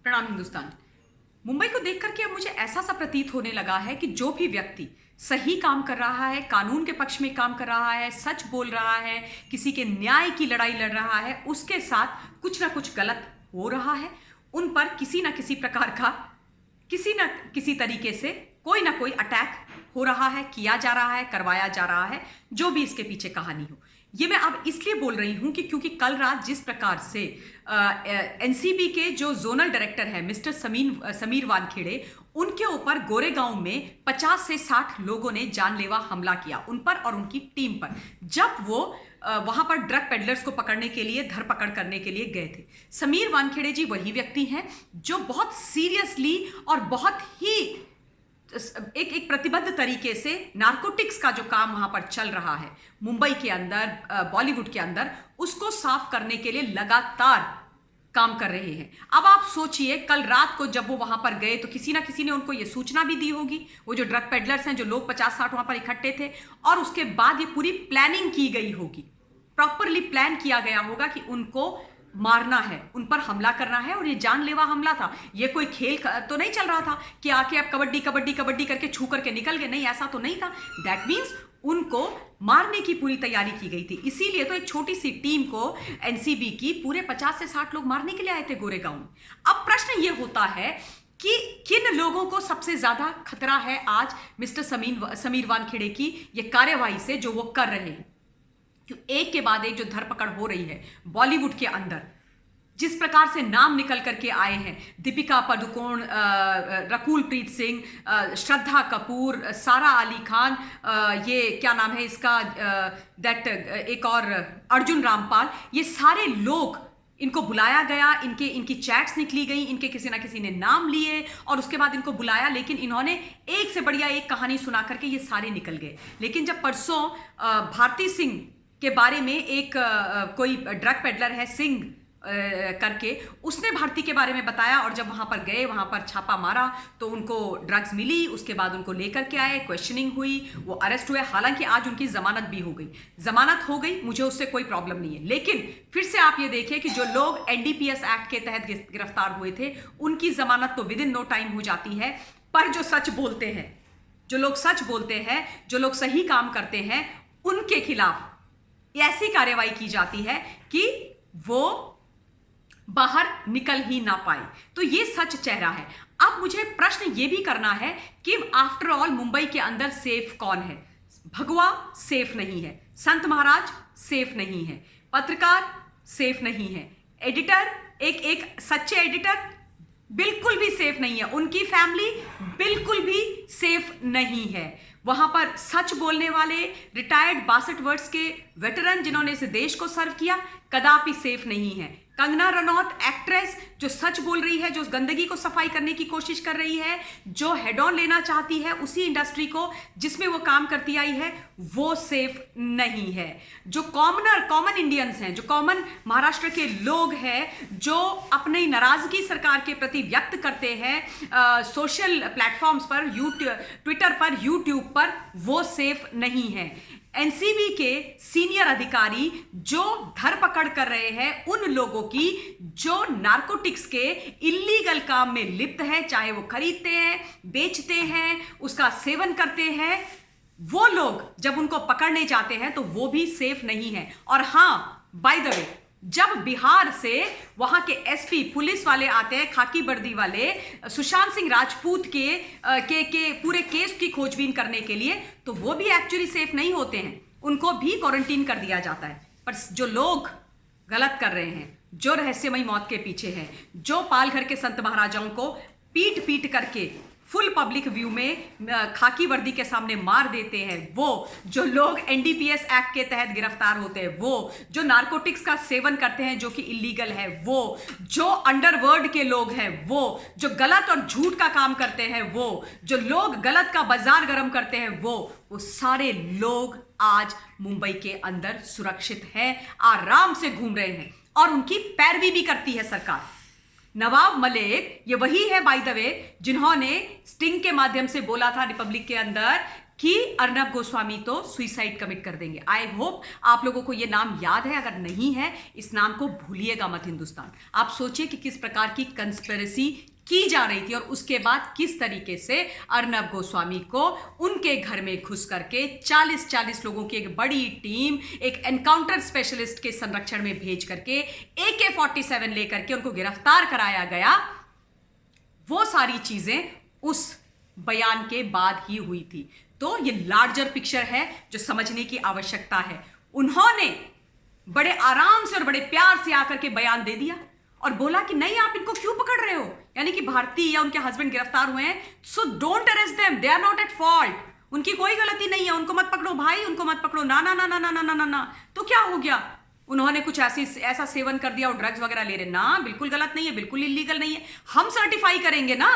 प्रणाम हिंदुस्तान। मुंबई को देख करके अब मुझे ऐसा सा प्रतीत होने लगा है कि जो भी व्यक्ति सही काम कर रहा है, कानून के पक्ष में काम कर रहा है, सच बोल रहा है, किसी के न्याय की लड़ाई लड़ रहा है, उसके साथ कुछ ना कुछ गलत हो रहा है। उन पर किसी ना किसी प्रकार का, किसी ना किसी तरीके से कोई ना कोई अटैक हो रहा है, किया जा रहा है, करवाया जा रहा है, जो भी इसके पीछे कहानी हो। ये मैं अब इसलिए बोल रही हूं कि क्योंकि कल रात जिस प्रकार से एनसीबी के जो जोनल डायरेक्टर है मिस्टर समीर वानखेड़े, उनके ऊपर गोरेगांव में 50 से 60 लोगों ने जानलेवा हमला किया उन पर और उनकी टीम पर, जब वो वहां पर ड्रग पेडलर्स को पकड़ने के लिए, धरपकड़ करने के लिए गए थे। समीर वानखेड़े जी वही व्यक्ति हैं जो बहुत सीरियसली और बहुत ही एक प्रतिबद्ध तरीके से नारकोटिक्स का जो काम वहां पर चल रहा है मुंबई के अंदर, बॉलीवुड के अंदर, उसको साफ करने के लिए लगातार काम कर रहे हैं। अब आप सोचिए, कल रात को जब वो वहां पर गए तो किसी ना किसी ने उनको ये सूचना भी दी होगी, वो जो ड्रग पेडलर्स हैं, जो लोग 50-60 वहां पर इकट्ठे थे, और उसके बाद ये पूरी प्लानिंग की गई होगी, प्रॉपरली प्लान किया गया होगा कि उनको मारना है, उन पर हमला करना है। और ये जानलेवा हमला था, ये कोई खेल तो नहीं चल रहा था कि आके आप कबड्डी कबड्डी कबड्डी करके छू करके निकल गए, नहीं, ऐसा तो नहीं था। दैट मीन्स उनको मारने की पूरी तैयारी की गई थी। इसीलिए तो एक छोटी सी टीम को एनसीबी की पूरे 50 से 60 लोग मारने के लिए आए थे गोरेगांव में। अब प्रश्न ये होता है कि किन लोगों को सबसे ज्यादा खतरा है आज मिस्टर समीर वानखेड़े की ये कार्यवाही से, जो वो कर रहे हैं। एक के बाद एक जो धरपकड़ हो रही है बॉलीवुड के अंदर, जिस प्रकार से नाम निकल करके आए हैं, दीपिका पादुकोण, रकुल प्रीत सिंह, श्रद्धा कपूर, सारा अली खान, ये क्या नाम है इसका, एक और अर्जुन रामपाल, ये सारे लोग, इनको बुलाया गया, इनकी चैट्स निकली गई, इनके किसी ना किसी ने नाम लिए और उसके बाद इनको बुलाया, लेकिन इन्होंने एक से बढ़िया एक कहानी सुना करके ये सारे निकल गए। लेकिन जब परसों भारती सिंह के बारे में एक कोई ड्रग पेडलर है सिंह करके, उसने भारती के बारे में बताया, और जब वहां पर गए, वहां पर छापा मारा तो उनको ड्रग्स मिली। उसके बाद उनको लेकर के आए, क्वेश्चनिंग हुई, वो अरेस्ट हुए। हालांकि आज उनकी जमानत भी हो गई, जमानत हो गई, मुझे उससे कोई प्रॉब्लम नहीं है। लेकिन फिर से आप ये देखिए कि जो लोग एनडीपीएस एक्ट के तहत गिरफ्तार हुए थे, उनकी जमानत तो विद इन नो टाइम हो जाती है। पर जो सच बोलते हैं, जो लोग सच बोलते हैं, जो लोग सही काम करते हैं, उनके खिलाफ ऐसी कार्रवाई की जाती है कि वो बाहर निकल ही ना पाए। तो ये सच चेहरा है। अब मुझे प्रश्न ये भी करना है कि आफ्टर ऑल मुंबई के अंदर सेफ कौन है? भगवा सेफ नहीं है, संत महाराज सेफ नहीं है, पत्रकार सेफ नहीं है, एडिटर, एक सच्चे एडिटर बिल्कुल भी सेफ नहीं है, उनकी फैमिली बिल्कुल भी सेफ नहीं है। वहां पर सच बोलने वाले रिटायर्ड 62 वर्ष के वेटरन, जिन्होंने इस देश को सर्व किया, कदापि सेफ नहीं है। कंगना रनौत एक्ट्रेस, जो सच बोल रही है, जो उस गंदगी को सफाई करने की कोशिश कर रही है, जो हेड ऑन लेना चाहती है उसी इंडस्ट्री को जिसमें वो काम करती आई है, वो सेफ नहीं है। जो कॉमन इंडियंस हैं, जो कॉमन महाराष्ट्र के लोग हैं, जो अपनी नाराजगी सरकार के प्रति व्यक्त करते हैं सोशल प्लेटफॉर्म्स पर, ट्विटर पर, यूट्यूब पर, वो सेफ नहीं है। एनसीबी के सीनियर अधिकारी जो धरपकड़ कर रहे हैं उन लोगों की जो नारकोटिक्स के इल्लीगल काम में लिप्त है, चाहे वो खरीदते हैं, बेचते हैं, उसका सेवन करते हैं, वो लोग जब उनको पकड़ने जाते हैं तो वो भी सेफ नहीं है। और हां, बाय द वे, जब बिहार से वहां के एसपी पुलिस वाले आते हैं, खाकी वर्दी वाले, सुशांत सिंह राजपूत के पूरे केस की खोजबीन करने के लिए, तो वो भी एक्चुअली सेफ नहीं होते हैं, उनको भी क्वारंटीन कर दिया जाता है। पर जो लोग गलत कर रहे हैं, जो रहस्यमयी मौत के पीछे हैं, जो पालघर के संत महाराजाओं को पीट पीट करके फुल पब्लिक व्यू में खाकी वर्दी के सामने मार देते हैं, वो जो लोग एनडीपीएस एक्ट के तहत गिरफ्तार होते हैं, वो जो नारकोटिक्स का सेवन करते हैं जो कि इलीगल है, वो जो अंडरवर्ल्ड के लोग हैं, वो जो गलत और झूठ का काम करते हैं, वो जो लोग गलत का बाजार गर्म करते हैं, वो सारे लोग आज मुंबई के अंदर सुरक्षित हैं, आराम से घूम रहे हैं, और उनकी पैरवी भी करती है सरकार। नवाब मलिक ये वही है बाय द वे जिन्होंने स्टिंग के माध्यम से बोला था रिपब्लिक के अंदर कि अर्नब गोस्वामी तो सुइसाइड कमिट कर देंगे। आई होप आप लोगों को ये नाम याद है, अगर नहीं है इस नाम को भूलिएगा मत हिंदुस्तान। आप सोचिए कि किस प्रकार की कंस्पिरेसी की जा रही थी और उसके बाद किस तरीके से अर्नब गोस्वामी को उनके घर में घुस करके 40 लोगों की एक बड़ी टीम, एक एनकाउंटर स्पेशलिस्ट के संरक्षण में भेज करके AK-47 लेकर के उनको गिरफ्तार कराया गया। वो सारी चीजें उस बयान के बाद ही हुई थी। तो ये लार्जर पिक्चर है जो समझने की आवश्यकता है। उन्होंने बड़े आराम से और बड़े प्यार से आकर के बयान दे दिया और बोला कि नहीं, आप इनको क्यों पकड़ रहे हो, यानी कि भारती या उनके हस्बैंड गिरफ्तार हुए हैं, so don't arrest them, they are not at fault, उनकी कोई गलती नहीं है, उनको मत पकड़ो भाई, उनको मत पकड़ो। ना ना ना ना ना ना ना ना ना। तो क्या हो गया, उन्होंने कुछ ऐसा सेवन कर दिया और ड्रग्स वगैरह ले रहे? ना, बिल्कुल गलत नहीं है, बिल्कुल इलीगल नहीं है। हम सर्टिफाई करेंगे ना,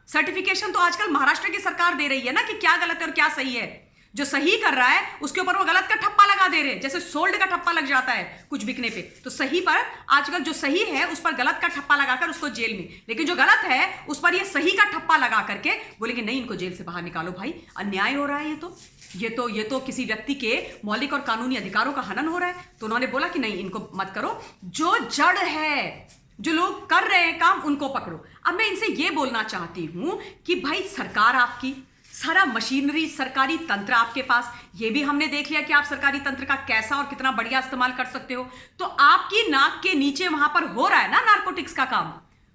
सर्टिफिकेशन तो आजकल महाराष्ट्र की सरकार दे रही है ना कि क्या गलत है और क्या सही है। जो सही कर रहा है उसके ऊपर वो गलत का ठप्पा लगा दे रहे हैं, जैसे सोल्ड का ठप्पा लग जाता है कुछ बिकने पे, तो सही पर आजकल जो सही है उस पर गलत का ठप्पा लगाकर उसको जेल में, लेकिन जो गलत है उस पर ये सही का ठप्पा लगा करके बोलेंगे नहीं, इनको जेल से बाहर निकालो भाई, अन्याय हो रहा है ये तो किसी व्यक्ति के मौलिक और कानूनी अधिकारों का हनन हो रहा है। तो उन्होंने बोला कि नहीं, इनको मत करो, जो जड़ है, जो लोग कर रहे हैं काम, उनको पकड़ो। अब मैं इनसे ये बोलना चाहती हूं कि भाई सरकार आपकी, सारा मशीनरी, सरकारी तंत्र आपके पास, ये भी हमने देख लिया कि आप सरकारी तंत्र का कैसा और कितना बढ़िया इस्तेमाल कर सकते हो। तो आपकी नाक के नीचे वहां पर हो रहा है ना नारकोटिक्स का काम,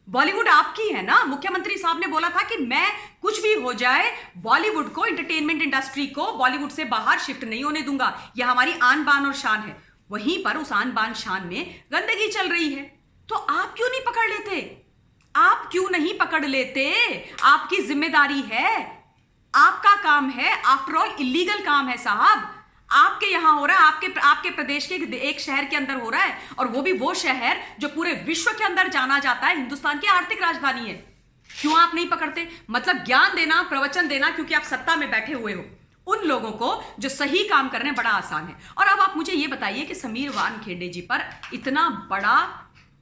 बॉलीवुड आपकी है ना। मुख्यमंत्री साहब ने बोला था कि मैं कुछ भी हो जाए बॉलीवुड को, एंटरटेनमेंट इंडस्ट्री को बॉलीवुड से बाहर शिफ्ट नहीं होने दूंगा, यह हमारी आन बान और शान है। वहीं पर उस आन बान शान में गंदगी चल रही है, तो आप क्यों नहीं पकड़ लेते? आप क्यों नहीं पकड़ लेते? आपकी जिम्मेदारी है, आपका काम है, आफ्टर ऑल इलीगल काम है साहब। आपके यहां हो रहा है, आपके प्रदेश के एक शहर के अंदर हो रहा है, और वो भी वो शहर जो पूरे विश्व के अंदर जाना जाता है, हिंदुस्तान की आर्थिक राजधानी है। क्यों आप नहीं पकड़ते? मतलब ज्ञान देना, प्रवचन देना क्योंकि आप सत्ता में बैठे हुए हो, उन लोगों को जो सही काम कर रहे हैं बड़ा आसान है। और अब आप मुझे ये बताइए कि समीर वानखेड़े जी पर इतना बड़ा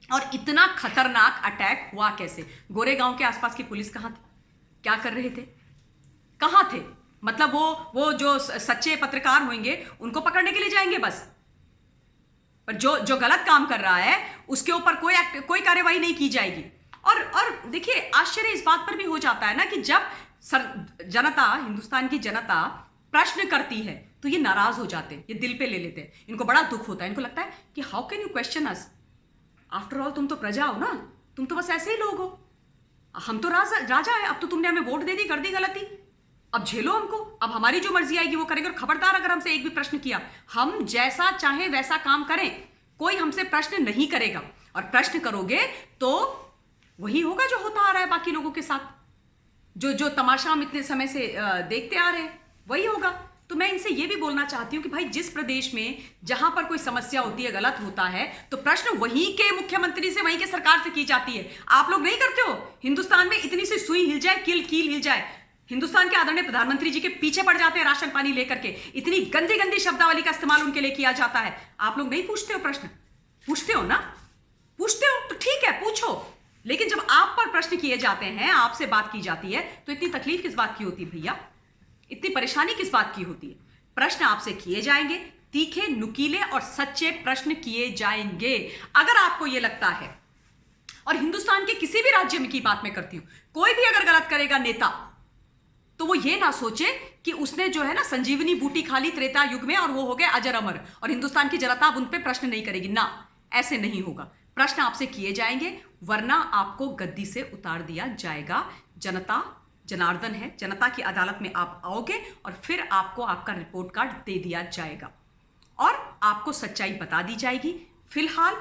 और इतना खतरनाक अटैक हुआ कैसे? गोरेगांव के आसपास की पुलिस कहां थी? क्या कर रहे थे? कहां थे? मतलब वो जो सच्चे पत्रकार होंगे उनको पकड़ने के लिए जाएंगे बस, पर जो गलत काम कर रहा है उसके ऊपर कोई कार्यवाही नहीं की जाएगी। और देखिए, आश्चर्य इस बात पर भी हो जाता है ना कि जब जनता, हिंदुस्तान की जनता प्रश्न करती है तो ये नाराज हो जाते हैं, ये दिल पे ले लेते हैं, इनको बड़ा दुख होता है। इनको लगता है कि how can you question us, after all तुम तो प्रजा हो ना, तुम तो बस ऐसे ही लोग हो, हम तो राजा है, अब तो तुमने हमें वोट दे दी, कर दी गलती, अब झेलो हमको, अब हमारी जो मर्जी आएगी वो करेंगे। और खबरदार अगर हमसे एक भी प्रश्न किया, हम जैसा चाहे वैसा काम करें, कोई हमसे प्रश्न नहीं करेगा, और प्रश्न करोगे तो वही होगा जो होता आ रहा है बाकी लोगों के साथ, जो तमाशा हम इतने समय से देखते आ रहे हैं, वही होगा। तो मैं इनसे ये भी बोलना चाहती हूं कि भाई, जिस प्रदेश में जहां पर कोई समस्या होती है, गलत होता है, तो प्रश्न वहीं के मुख्यमंत्री से, वहीं के सरकार से की जाती है। आप लोग नहीं करते हो? हिंदुस्तान में इतनी सी सुई हिल जाए, कील हिल जाए, हिंदुस्तान के आदरणीय प्रधानमंत्री जी के पीछे पड़ जाते हैं राशन पानी लेकर के, इतनी गंदी गंदी शब्दावली का इस्तेमाल उनके लिए किया जाता है। आप लोग नहीं पूछते हो प्रश्न? पूछते हो ना? पूछते हो तो ठीक है, पूछो, लेकिन जब आप पर प्रश्न किए जाते हैं, आपसे बात की जाती है, तो इतनी तकलीफ किस बात की होती है भैया? इतनी परेशानी किस बात की होती है? प्रश्न आपसे किए जाएंगे, तीखे, नुकीले और सच्चे प्रश्न किए जाएंगे। अगर आपको यह लगता है, और हिंदुस्तान के किसी भी राज्य में की बात मैं करती हूं, कोई भी अगर गलत करेगा नेता, तो वो ये ना सोचे कि उसने जो है ना संजीवनी बूटी खा ली त्रेता युग में और वो हो गए अजर अमर, और हिंदुस्तान की जनता अब उन पे प्रश्न नहीं करेगी। ना, ऐसे नहीं होगा। प्रश्न आपसे किए जाएंगे, वरना आपको गद्दी से उतार दिया जाएगा। जनता जनार्दन है, जनता की अदालत में आप आओगे और फिर आपको आपका रिपोर्ट कार्ड दे दिया जाएगा और आपको सच्चाई बता दी जाएगी। फिलहाल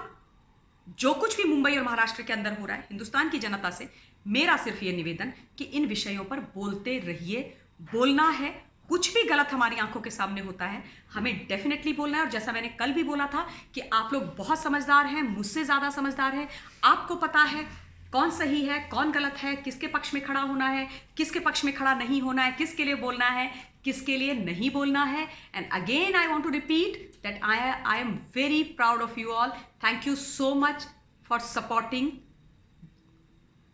जो कुछ भी मुंबई और महाराष्ट्र के अंदर हो रहा है, हिंदुस्तान की जनता से मेरा सिर्फ ये निवेदन कि इन विषयों पर बोलते रहिए। बोलना है, कुछ भी गलत हमारी आंखों के सामने होता है, हमें डेफिनेटली बोलना है। और जैसा मैंने कल भी बोला था कि आप लोग बहुत समझदार हैं, मुझसे ज़्यादा समझदार हैं, आपको पता है कौन सही है, कौन गलत है, किसके पक्ष में खड़ा होना है, किसके पक्ष में खड़ा नहीं होना है, किसके लिए बोलना है, किसके लिए नहीं बोलना है। And again I want to repeat that I am very proud of you all. Thank you so much for supporting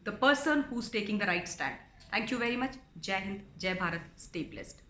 the person who's taking the right stand. Thank you very much. Jai Hind, Jai Bharat. Stay blessed.